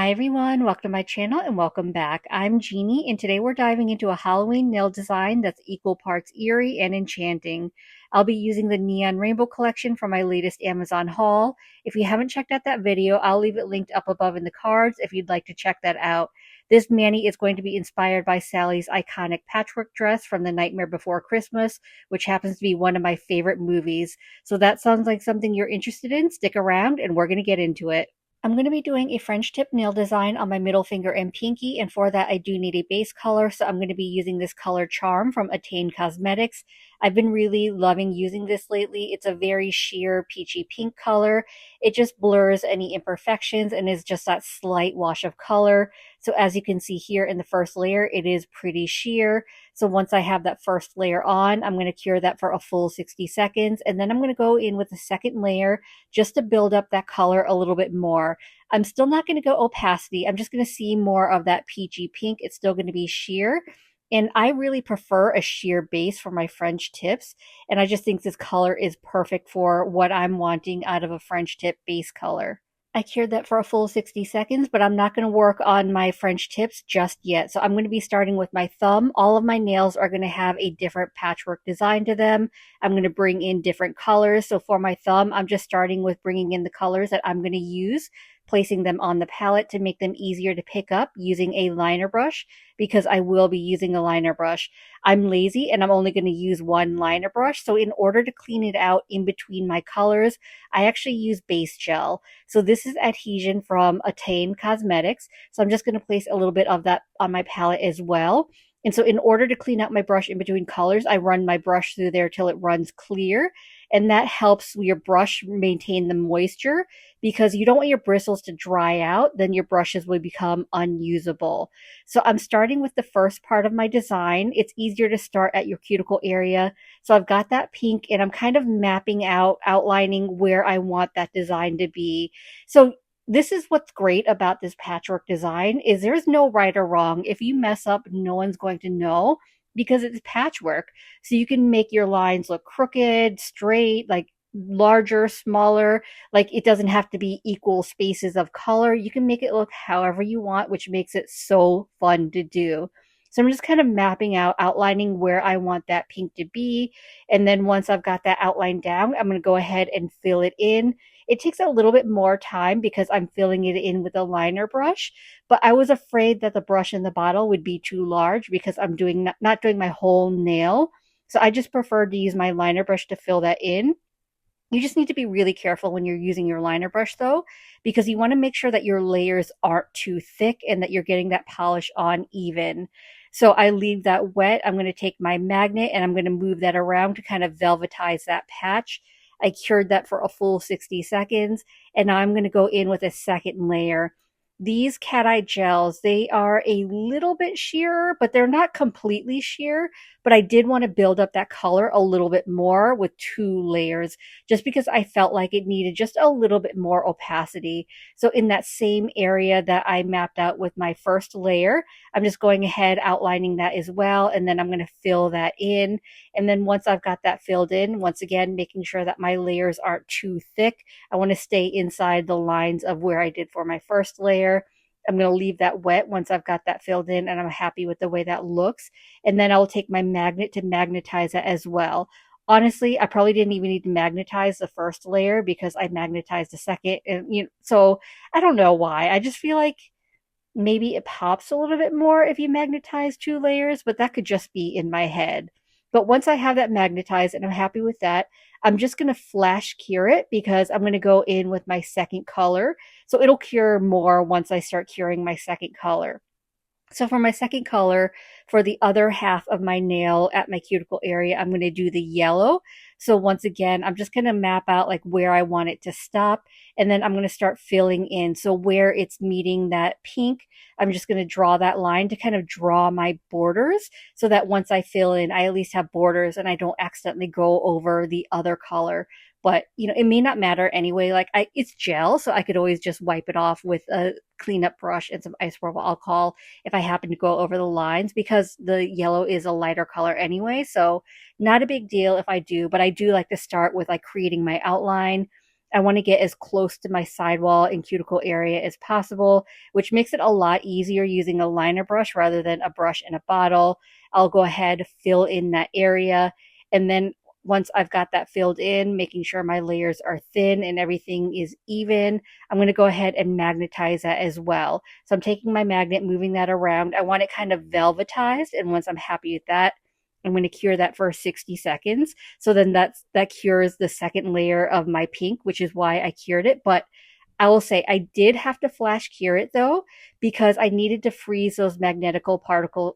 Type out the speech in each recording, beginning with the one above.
Hi everyone, welcome to my channel and welcome back. I'm Jeannie and today we're diving into a Halloween nail design that's equal parts eerie and enchanting. I'll be using the Neon Rainbow collection from my latest Amazon haul. If you haven't checked out that video, I'll leave it linked up above in the cards if you'd like to check that out. This mani is going to be inspired by Sally's iconic patchwork dress from The Nightmare Before Christmas, which happens to be one of my favorite movies. So that sounds like something you're interested in. Stick around and we're going to get into it. I'm going to be doing a French tip nail design on my middle finger and pinky, and for that I do need a base color, so I'm going to be using this color Charm from Attain Cosmetics. I've been really loving using this lately. It's a very sheer peachy pink color. It just blurs any imperfections and is just that slight wash of color. So as you can see here in the first layer, it is pretty sheer. So once I have that first layer on, I'm going to cure that for a full 60 seconds, and then I'm going to go in with the second layer just to build up that color a little bit more. I'm still not going to go opacity. I'm just going to see more of that peachy pink. It's still going to be sheer. And I really prefer a sheer base for my French tips. And I just think this color is perfect for what I'm wanting out of a French tip base color. I cured that for a full 60 seconds, but I'm not going to work on my French tips just yet. So I'm going to be starting with my thumb. All of my nails are going to have a different patchwork design to them. I'm going to bring in different colors. So for my thumb, I'm just starting with bringing in the colors that I'm going to use, placing them on the palette to make them easier to pick up using a liner brush, because I will be using a liner brush. I'm lazy and I'm only going to use one liner brush. So in order to clean it out in between my colors, I actually use base gel. So this is Adhesion from Attain Cosmetics. So I'm just going to place a little bit of that on my palette as well. And so in order to clean out my brush in between colors, I run my brush through there till it runs clear. And that helps your brush maintain the moisture, because you don't want your bristles to dry out, then your brushes will become unusable. So I'm starting with the first part of my design. It's easier to start at your cuticle area. So I've got that pink and I'm kind of mapping out, outlining where I want that design to be. So this is what's great about this patchwork design, is there's no right or wrong. If you mess up, no one's going to know, because it's patchwork. So you can make your lines look crooked, straight, like larger, smaller. Like it doesn't have to be equal spaces of color. You can make it look however you want, which makes it so fun to do. So I'm just kind of mapping out, outlining where I want that pink to be. And then once I've got that outline down, I'm going to go ahead and fill it in. It takes a little bit more time because I'm filling it in with a liner brush, but I was afraid that the brush in the bottle would be too large because I'm doing not doing my whole nail. So I just preferred to use my liner brush to fill that in. You just need to be really careful when you're using your liner brush though, because you want to make sure that your layers aren't too thick and that you're getting that polish on even. So I leave that wet. I'm going to take my magnet and I'm going to move that around to kind of velvetize that patch. I cured that for a full 60 seconds, and now I'm going to go in with a second layer. These cat eye gels, they are a little bit sheer, but they're not completely sheer. But I did want to build up that color a little bit more with two layers, just because I felt like it needed just a little bit more opacity. So in that same area that I mapped out with my first layer, I'm just going ahead outlining that as well. And then I'm going to fill that in. And then once I've got that filled in, once again, making sure that my layers aren't too thick, I want to stay inside the lines of where I did for my first layer. I'm going to leave that wet once I've got that filled in and I'm happy with the way that looks. And then I'll take my magnet to magnetize it as well. Honestly, I probably didn't even need to magnetize the first layer because I magnetized the second. And so I don't know why. I just feel like maybe it pops a little bit more if you magnetize two layers, but that could just be in my head. But once I have that magnetized and I'm happy with that, I'm just going to flash cure it because I'm going to go in with my second color. So it'll cure more once I start curing my second color. So for my second color, for the other half of my nail at my cuticle area, I'm going to do the yellow. So once again, I'm just going to map out like where I want it to stop. And then I'm going to start filling in. So where it's meeting that pink, I'm just going to draw that line to kind of draw my borders so that once I fill in, I at least have borders and I don't accidentally go over the other color. But it may not matter anyway. Like it's gel, so I could always just wipe it off with a cleanup brush and some isopropyl alcohol if I happen to go over the lines, because the yellow is a lighter color anyway. So not a big deal if I do, but I do like to start with like creating my outline. I want to get as close to my sidewall and cuticle area as possible, which makes it a lot easier using a liner brush rather than a brush in a bottle. I'll go ahead, fill in that area, and then once I've got that filled in, making sure my layers are thin and everything is even, I'm going to go ahead and magnetize that as well. So I'm taking my magnet, moving that around. I want it kind of velvetized, and once I'm happy with that, I'm going to cure that for 60 seconds. So then that cures the second layer of my pink, which is why I cured it. But I will say I did have to flash cure it though, because I needed to freeze those magnetic particles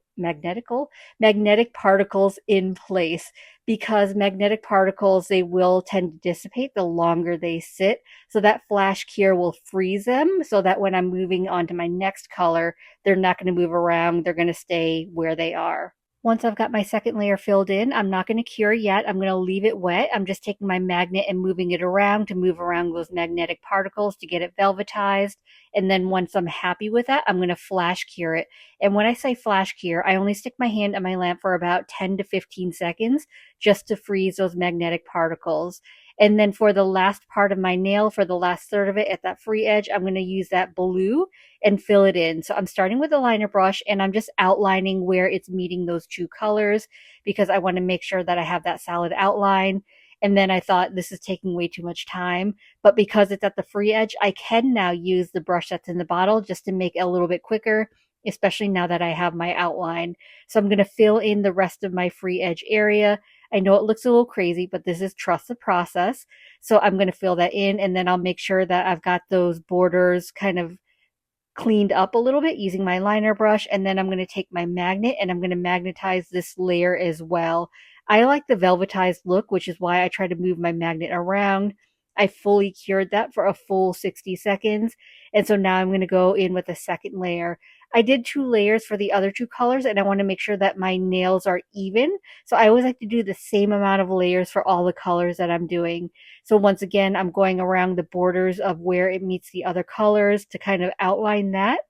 in place, because magnetic particles, they will tend to dissipate the longer they sit. So that flash cure will freeze them so that when I'm moving on to my next color, they're not going to move around. They're going to stay where they are. Once I've got my second layer filled in, I'm not going to cure yet. I'm going to leave it wet. I'm just taking my magnet and moving it around to move around those magnetic particles to get it velvetized. And then once I'm happy with that, I'm going to flash cure it. And when I say flash cure, I only stick my hand on my lamp for about 10 to 15 seconds just to freeze those magnetic particles. And then for the last part of my nail, for the last third of it at that free edge, I'm going to use that blue and fill it in. So I'm starting with a liner brush and I'm just outlining where it's meeting those two colors because I want to make sure that I have that solid outline. And then I thought this is taking way too much time, but because it's at the free edge, I can now use the brush that's in the bottle just to make it a little bit quicker, especially now that I have my outline. So I'm going to fill in the rest of my free edge area. I know it looks a little crazy, but this is trust the process. So I'm going to fill that in, and then I'll make sure that I've got those borders kind of cleaned up a little bit using my liner brush. And then I'm going to take my magnet and I'm going to magnetize this layer as well. I like the velvetized look, which is why I try to move my magnet around. I fully cured that for a full 60 seconds. And so now I'm going to go in with a second layer. I did 2 layers for the other 2 colors, and I want to make sure that my nails are even. So I always like to do the same amount of layers for all the colors that I'm doing. So once again, I'm going around the borders of where it meets the other colors to kind of outline that.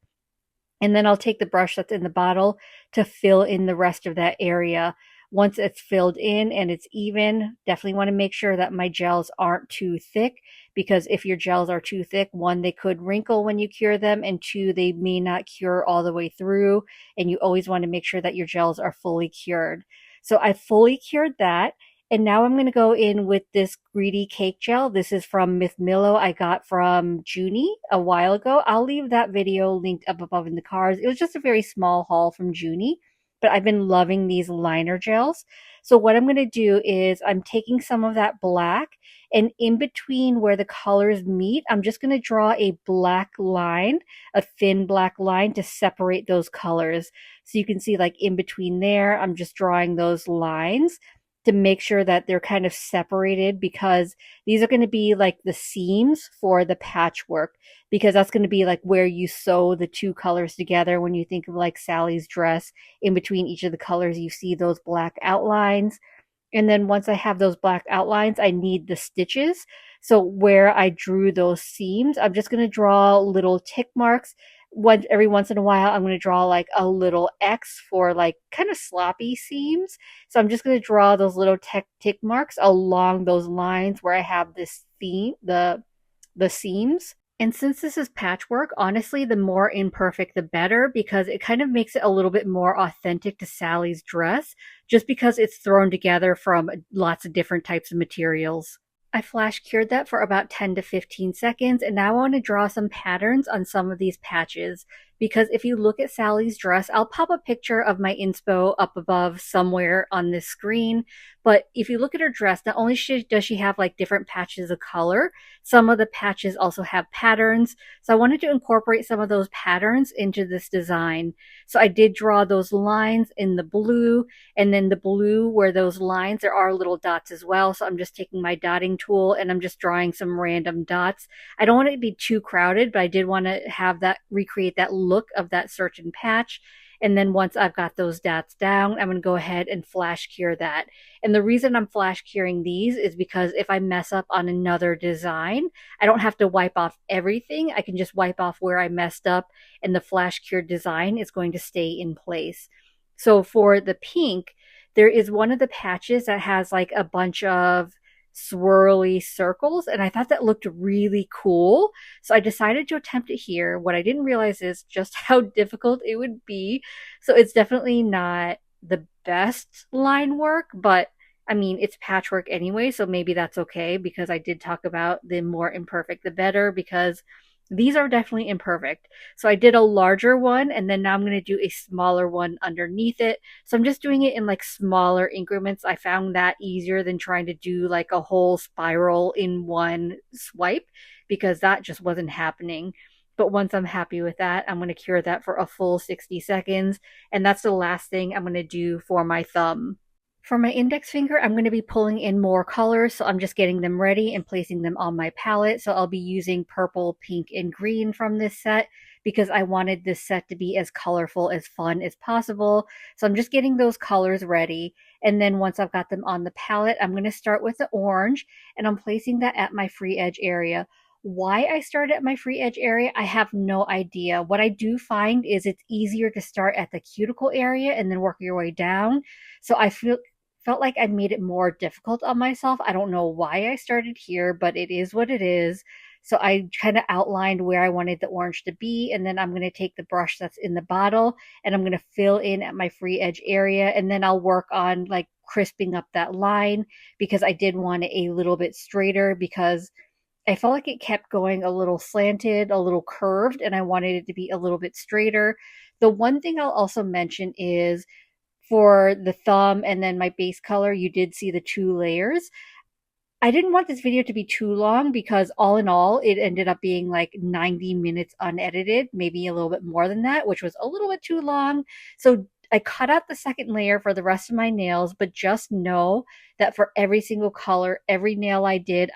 And then I'll take the brush that's in the bottle to fill in the rest of that area. Once it's filled in and it's even, definitely want to make sure that my gels aren't too thick, because if your gels are too thick, 1, they could wrinkle when you cure them, and 2, they may not cure all the way through, and you always want to make sure that your gels are fully cured. So I fully cured that. And now I'm going to go in with this Greedy Cake Gel. This is from Myth Millow. I got from Junie a while ago. I'll leave that video linked up above in the cards. It was just a very small haul from Junie, but I've been loving these liner gels. So what I'm going to do is I'm taking some of that black, and in between where the colors meet, I'm just going to draw a black line, a thin black line to separate those colors. So you can see like in between there, I'm just drawing those lines to make sure that they're kind of separated, because these are going to be like the seams for the patchwork, because that's going to be like where you sew the 2 colors together. When you think of like Sally's dress, in between each of the colors, you see those black outlines. And then once I have those black outlines, I need the stitches. So where I drew those seams, I'm just going to draw little tick marks. Every once in a while, I'm going to draw like a little X for like kind of sloppy seams. So I'm just going to draw those little tick marks along those lines where I have this theme, the seams. And since this is patchwork, honestly, the more imperfect, the better, because it kind of makes it a little bit more authentic to Sally's dress, just because it's thrown together from lots of different types of materials. I flash cured that for about 10 to 15 seconds, and now I want to draw some patterns on some of these patches, because if you look at Sally's dress, I'll pop a picture of my inspo up above somewhere on this screen, but if you look at her dress, not only does she have like different patches of color, some of the patches also have patterns, so I wanted to incorporate some of those patterns into this design. So I did draw those lines in the blue, and then the blue where those lines, there are little dots as well, so I'm just taking my dotting tool and I'm just drawing some random dots. I don't want it to be too crowded, but I did want to have that, recreate that look of that search and patch. And then once I've got those dots down, I'm going to go ahead and flash cure that. And the reason I'm flash curing these is because if I mess up on another design, I don't have to wipe off everything. I can just wipe off where I messed up, and the flash cured design is going to stay in place. So for the pink, there is one of the patches that has like a bunch of swirly circles, and I thought that looked really cool. So I decided to attempt it here. What I didn't realize is just how difficult it would be. So it's definitely not the best line work, but I mean, it's patchwork anyway, so maybe that's okay because I did talk about the more imperfect the better because these are definitely imperfect. So I did a larger one and then now I'm going to do a smaller one underneath it. So I'm just doing it in like smaller increments. I found that easier than trying to do like a whole spiral in one swipe because that just wasn't happening. But once I'm happy with that, I'm going to cure that for a full 60 seconds. And that's the last thing I'm going to do for my thumb. For my index finger, I'm going to be pulling in more colors, so I'm just getting them ready and placing them on my palette. So I'll be using purple, pink, and green from this set because I wanted this set to be as colorful, as fun as possible. So I'm just getting those colors ready. And then once I've got them on the palette, I'm going to start with the orange and I'm placing that at my free edge area. Why I started at my free edge area, I have no idea. What I do find is it's easier to start at the cuticle area and then work your way down. So I felt like I made it more difficult on myself. I don't know why I started here, but it is what it is. So I kind of outlined where I wanted the orange to be, and then I'm going to take the brush that's in the bottle and I'm going to fill in at my free edge area, and then I'll work on like crisping up that line because I did want it a little bit straighter because I felt like it kept going a little slanted, a little curved, and I wanted it to be a little bit straighter. The one thing I'll also mention is for the thumb and then my base color, you did see the two layers. I didn't want this video to be too long because all in all, it ended up being like 90 minutes unedited, maybe a little bit more than that, which was a little bit too long. So I cut out the second layer for the rest of my nails, but just know that for every single color, every nail I did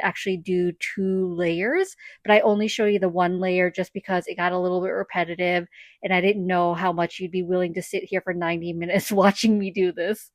actually do 2 layers, but I only show you the 1 layer just because it got a little bit repetitive and I didn't know how much you'd be willing to sit here for 90 minutes watching me do this.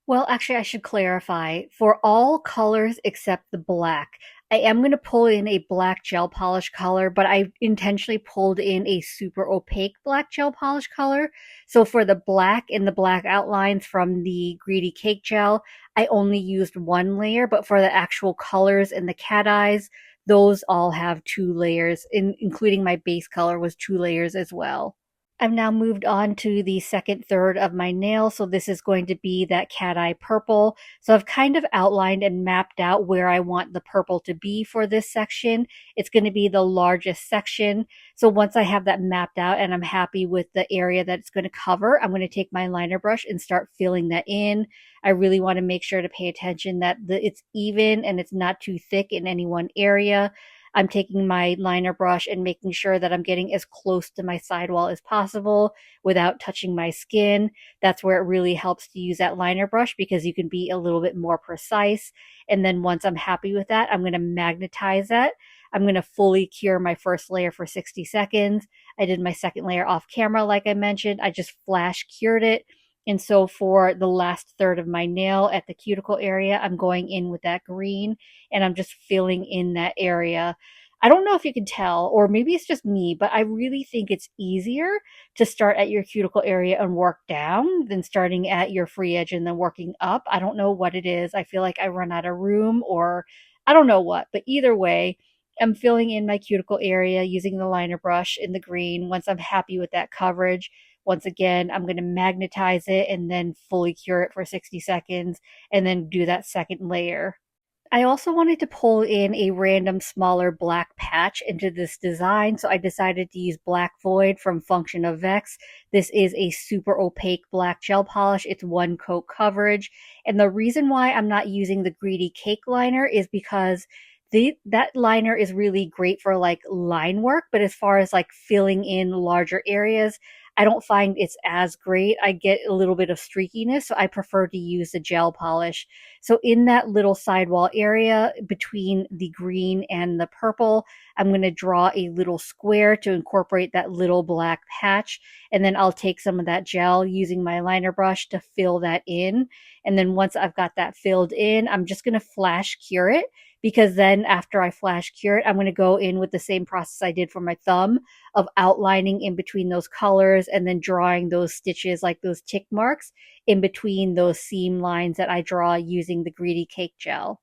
Well, actually, I should clarify. For all colors except the black, I am going to pull in a black gel polish color, but I intentionally pulled in a super opaque black gel polish color. So for the black and the black outlines from the Greedy Cake Gel, I only used 1 layer, but for the actual colors and the cat eyes, those all have 2 layers, including my base color was 2 layers as well. I've now moved on to the second third of my nail. So this is going to be that cat eye purple. So I've kind of outlined and mapped out where I want the purple to be for this section. It's going to be the largest section. So once I have that mapped out and I'm happy with the area that it's going to cover, I'm going to take my liner brush and start filling that in. I really want to make sure to pay attention that it's even and it's not too thick in any one area. I'm taking my liner brush and making sure that I'm getting as close to my sidewall as possible without touching my skin. That's where it really helps to use that liner brush because you can be a little bit more precise. And then once I'm happy with that, I'm going to magnetize that. I'm going to fully cure my first layer for 60 seconds. I did my second layer off camera, like I mentioned. I just flash cured it. And so for the last third of my nail at the cuticle area, I'm going in with that green and I'm just filling in that area. I don't know if you can tell, or maybe it's just me, but I really think it's easier to start at your cuticle area and work down than starting at your free edge and then working up. I don't know what it is. I feel like I run out of room or I don't know what, but either way, I'm filling in my cuticle area using the liner brush in the green. Once I'm happy with that coverage, once again, I'm going to magnetize it and then fully cure it for 60 seconds and then do that second layer. I also wanted to pull in a random smaller black patch into this design, so I decided to use Black Void from Function of Vex. This is a super opaque black gel polish. It's 1 coat coverage. And the reason why I'm not using the Greedy Cake liner is because that liner is really great for like line work, but as far as like filling in larger areas, I don't find it's as great. I get a little bit of streakiness, so I prefer to use the gel polish. So in that little sidewall area between the green and the purple, I'm going to draw a little square to incorporate that little black patch. And then I'll take some of that gel using my liner brush to fill that in. And then once I've got that filled in, I'm just going to flash cure it because then after I flash cure it, I'm going to go in with the same process I did for my thumb of outlining in between those colors and then drawing those stitches like those tick marks in between those seam lines that I draw using the Greedy Cake Gel.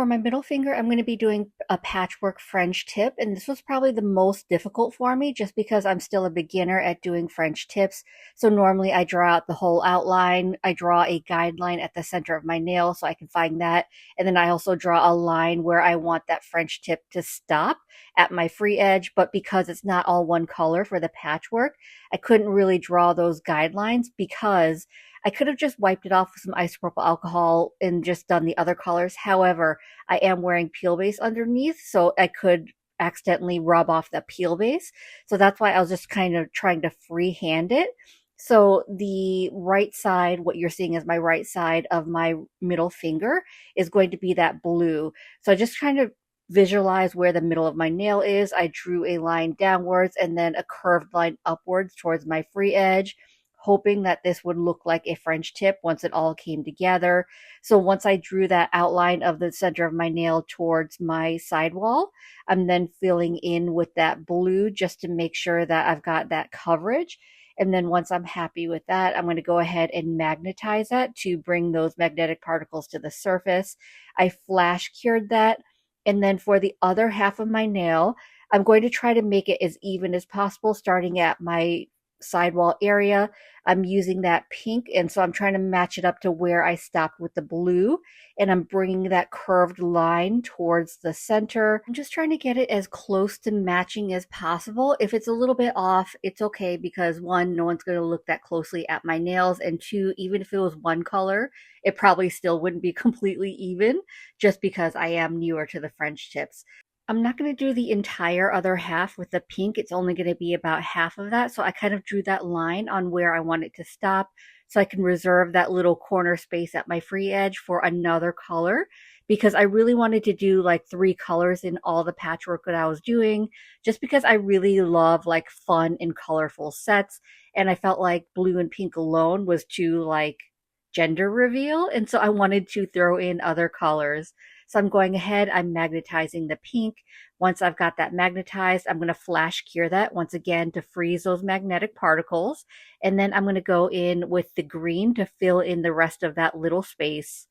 for my middle finger, I'm going to be doing a patchwork French tip, and this was probably the most difficult for me just because I'm still a beginner at doing French tips. So normally I draw out the whole outline. I draw a guideline at the center of my nail so I can find that. And then I also draw a line where I want that French tip to stop at my free edge. But because it's not all one color for the patchwork, I couldn't really draw those guidelines because I could have just wiped it off with some isopropyl alcohol and just done the other colors. However, I am wearing peel base underneath, so I could accidentally rub off the peel base. So that's why I was just kind of trying to freehand it. So the right side, what you're seeing is my right side of my middle finger is going to be that blue. So I just kind of visualize where the middle of my nail is. I drew a line downwards and then a curved line upwards towards my free edge, hoping that this would look like a French tip once it all came together. So once I drew that outline of the center of my nail towards my sidewall, I'm then filling in with that blue just to make sure that I've got that coverage. And then once I'm happy with that, I'm going to go ahead and magnetize that to bring those magnetic particles to the surface. I flash cured that. And then for the other half of my nail, I'm going to try to make it as even as possible, starting at my sidewall area. I'm using that pink, and so I'm trying to match it up to where I stopped with the blue, and I'm bringing that curved line towards the center. I'm just trying to get it as close to matching as possible. If it's a little bit off, it's okay because one, no one's going to look that closely at my nails, and two, even if it was one color, it probably still wouldn't be completely even just because I am newer to the French tips. I'm not going to do the entire other half with the pink. It's only going to be about half of that. So I kind of drew that line on where I want it to stop so I can reserve that little corner space at my free edge for another color because I really wanted to do like 3 colors in all the patchwork that I was doing just because I really love like fun and colorful sets. And I felt like blue and pink alone was too like gender reveal. And so I wanted to throw in other colors. So I'm going ahead, I'm magnetizing the pink. Once I've got that magnetized, I'm going to flash cure that once again to freeze those magnetic particles. And then I'm going to go in with the green to fill in the rest of that little space.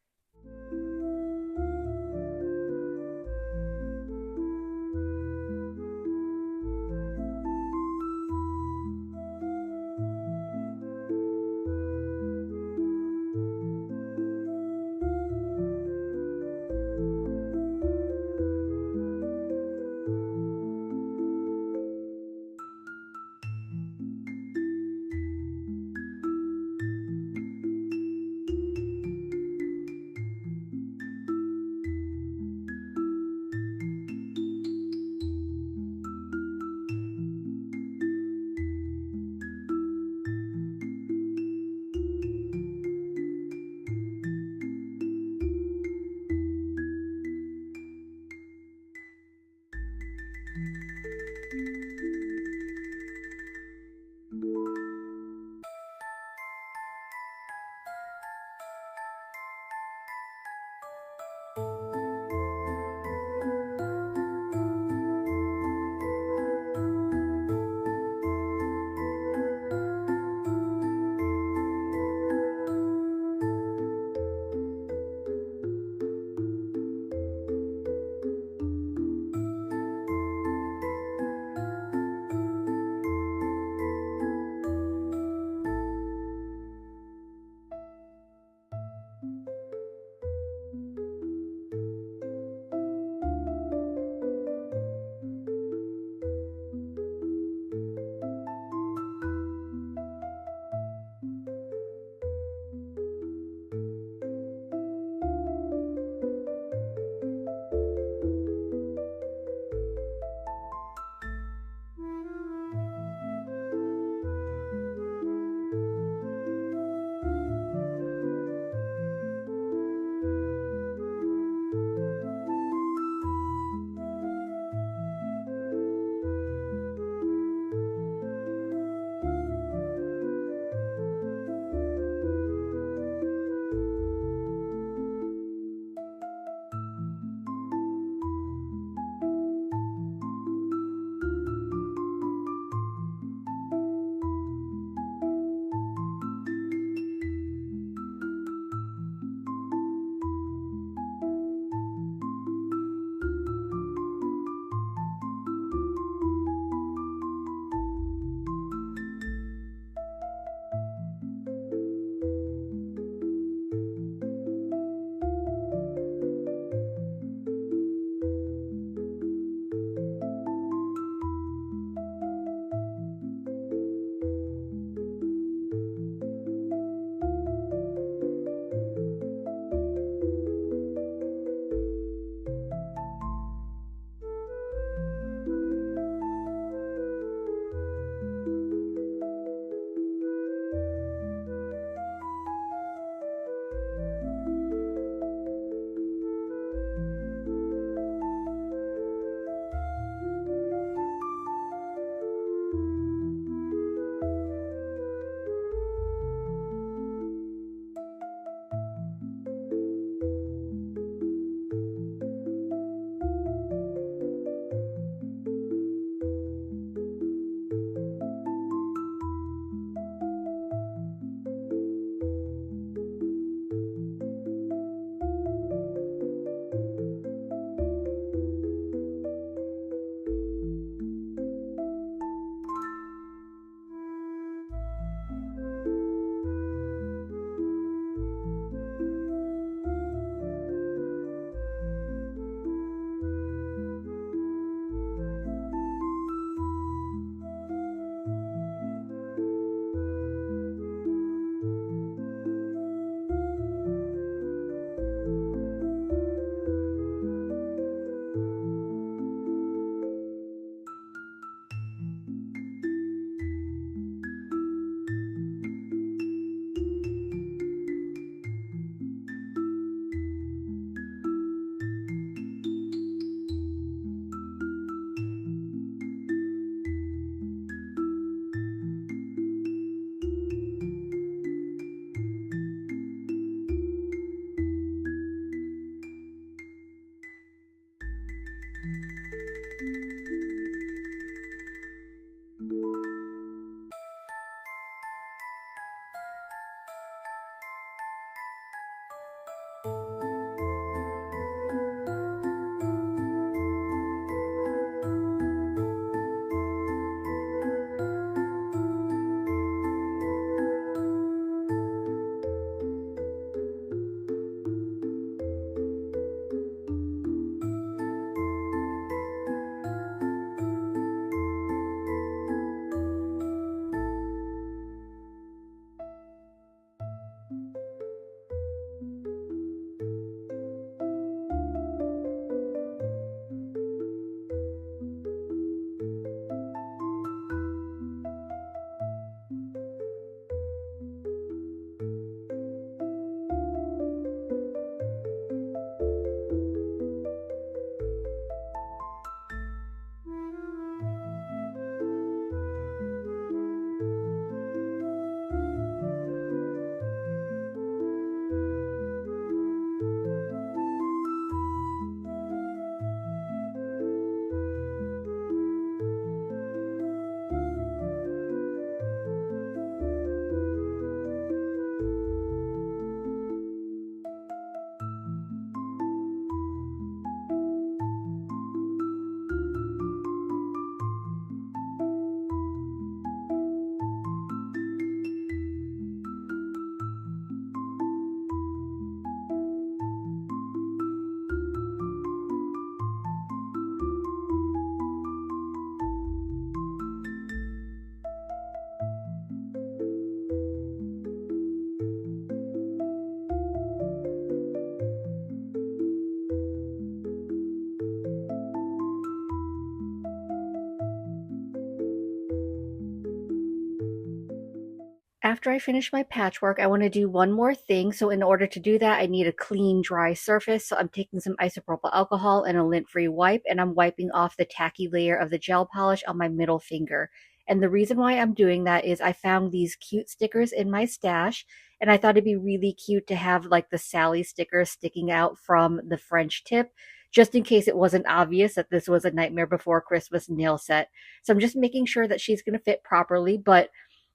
After I finish my patchwork, I want to do one more thing. So in order to do that, I need a clean, dry surface. So I'm taking some isopropyl alcohol and a lint-free wipe, and I'm wiping off the tacky layer of the gel polish on my middle finger. And the reason why I'm doing that is I found these cute stickers in my stash, and I thought it'd be really cute to have like the Sally sticker sticking out from the French tip, just in case it wasn't obvious that this was a Nightmare Before Christmas nail set. So I'm just making sure that she's going to fit properly, but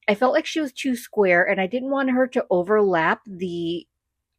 I felt like she was too square and I didn't want her to overlap the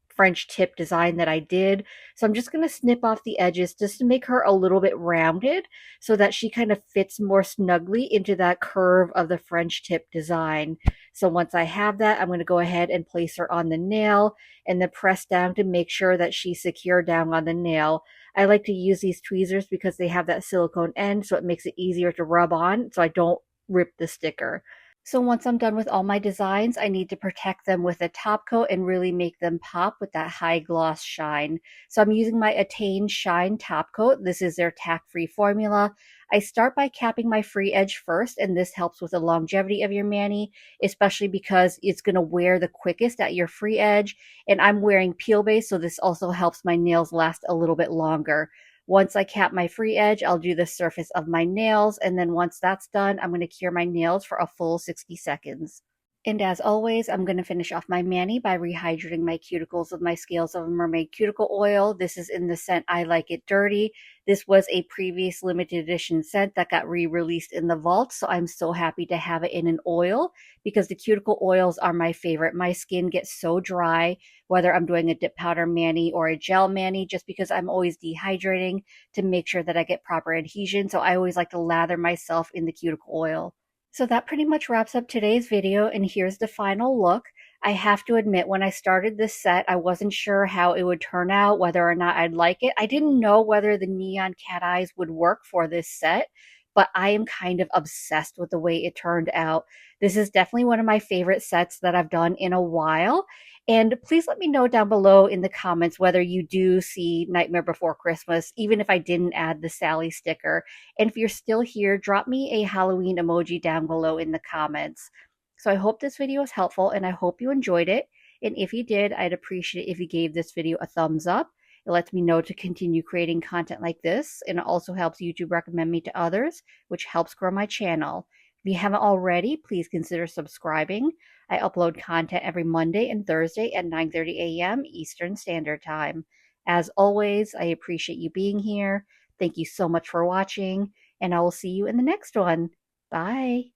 French tip design that I did. So I'm just going to snip off the edges just to make her a little bit rounded so that she kind of fits more snugly into that curve of the French tip design. So once I have that, I'm going to go ahead and place her on the nail and then press down to make sure that she's secure down on the nail. I like to use these tweezers because they have that silicone end, so it makes it easier to rub on so I don't rip the sticker. So once I'm done with all my designs, I need to protect them with a top coat and really make them pop with that high gloss shine. So I'm using my Attain Shine top coat. This is their tack-free formula. I start by capping my free edge first, and this helps with the longevity of your mani, especially because it's going to wear the quickest at your free edge. And I'm wearing peel base, so this also helps my nails last a little bit longer. Once I cap my free edge, I'll do the surface of my nails, and then once that's done, I'm going to cure my nails for a full 60 seconds. And as always, I'm going to finish off my mani by rehydrating my cuticles with my Scales of a Mermaid cuticle oil. This is in the scent I Like It Dirty. This was a previous limited edition scent that got re-released in the vault, so I'm so happy to have it in an oil because the cuticle oils are my favorite. My skin gets so dry, whether I'm doing a dip powder mani or a gel mani, just because I'm always dehydrating to make sure that I get proper adhesion. So I always like to lather myself in the cuticle oil. So that pretty much wraps up today's video, and here's the final look. I have to admit, when I started this set, I wasn't sure how it would turn out, whether or not I'd like it. I didn't know whether the neon cat eyes would work for this set, but I am kind of obsessed with the way it turned out. This is definitely one of my favorite sets that I've done in a while. And please let me know down below in the comments whether you do see Nightmare Before Christmas, even if I didn't add the Sally sticker. And if you're still here, drop me a Halloween emoji down below in the comments. So I hope this video was helpful and I hope you enjoyed it. And if you did, I'd appreciate it if you gave this video a thumbs up. It lets me know to continue creating content like this, and it also helps YouTube recommend me to others, which helps grow my channel. If you haven't already, please consider subscribing. I upload content every Monday and Thursday at 9:30 a.m. Eastern Standard Time. As always, I appreciate you being here. Thank you so much for watching, and I will see you in the next one. Bye.